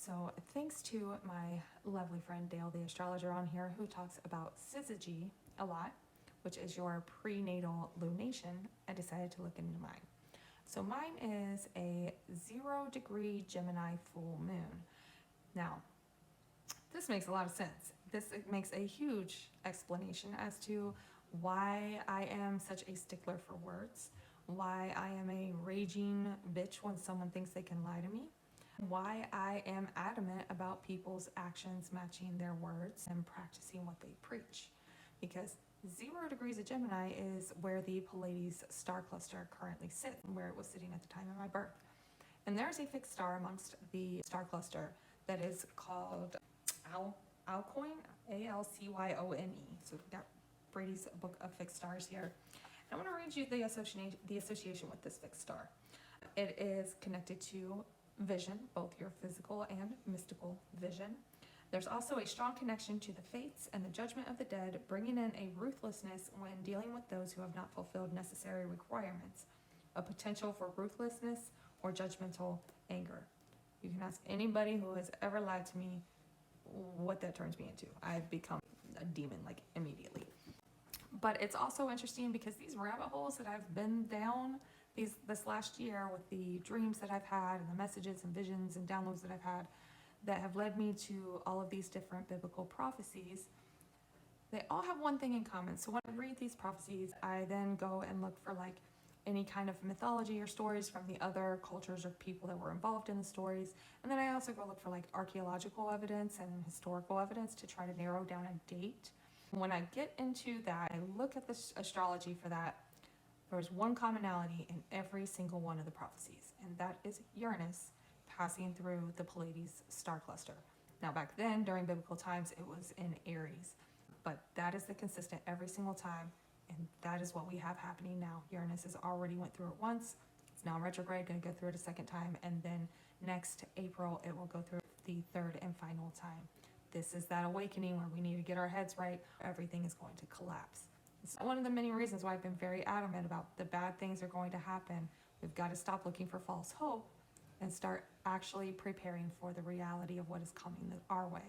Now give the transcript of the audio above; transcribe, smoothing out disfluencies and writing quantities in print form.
So thanks to my lovely friend Dale, the astrologer on here, who talks about Syzygy a lot, which is your prenatal lunation, I decided to look into mine. So mine is a 0-degree Gemini full moon. Now, this makes a lot of sense. This makes a huge explanation as to why I am such a stickler for words, why I am a raging bitch when someone thinks they can lie to me, why I am adamant about people's actions matching their words and practicing what they preach. Because 0 degrees of Gemini is where the Pleiades star cluster currently sits, where it was sitting at the time of my birth. And there's a fixed star amongst the star cluster that is called Alcyone, Alcyone. So we've got Brady's book of fixed stars here. And I'm going to read you the association with this fixed star. It is connected to vision, both your physical and mystical vision. There's also a strong connection to the fates and the judgment of the dead, bringing in a ruthlessness when dealing with those who have not fulfilled necessary requirements, a potential for ruthlessness or judgmental anger. You can ask anybody who has ever lied to me what that turns me into. I've become a demon, like, immediately. But it's also interesting because these rabbit holes that I've been down this last year with the dreams that I've had and the messages and visions and downloads that I've had that have led me to all of these different biblical prophecies, they all have one thing in common. So when I read these prophecies, I then go and look for like any kind of mythology or stories from the other cultures or people that were involved in the stories. And then I also go look for like archaeological evidence and historical evidence to try to narrow down a date. When I get into that, I look at this astrology for that. There's one commonality in every single one of the prophecies, and that is Uranus passing through the Pleiades star cluster. Now back then, during biblical times, it was in Aries, but that is the consistent every single time, and that is what we have happening now. Uranus has already went through it once. It's now retrograde, going to go through it a second time, and then next April, it will go through the third and final time. This is that awakening where we need to get our heads right. Everything is going to collapse. It's one of the many reasons why I've been very adamant about the bad things are going to happen. We've got to stop looking for false hope and start actually preparing for the reality of what is coming our way.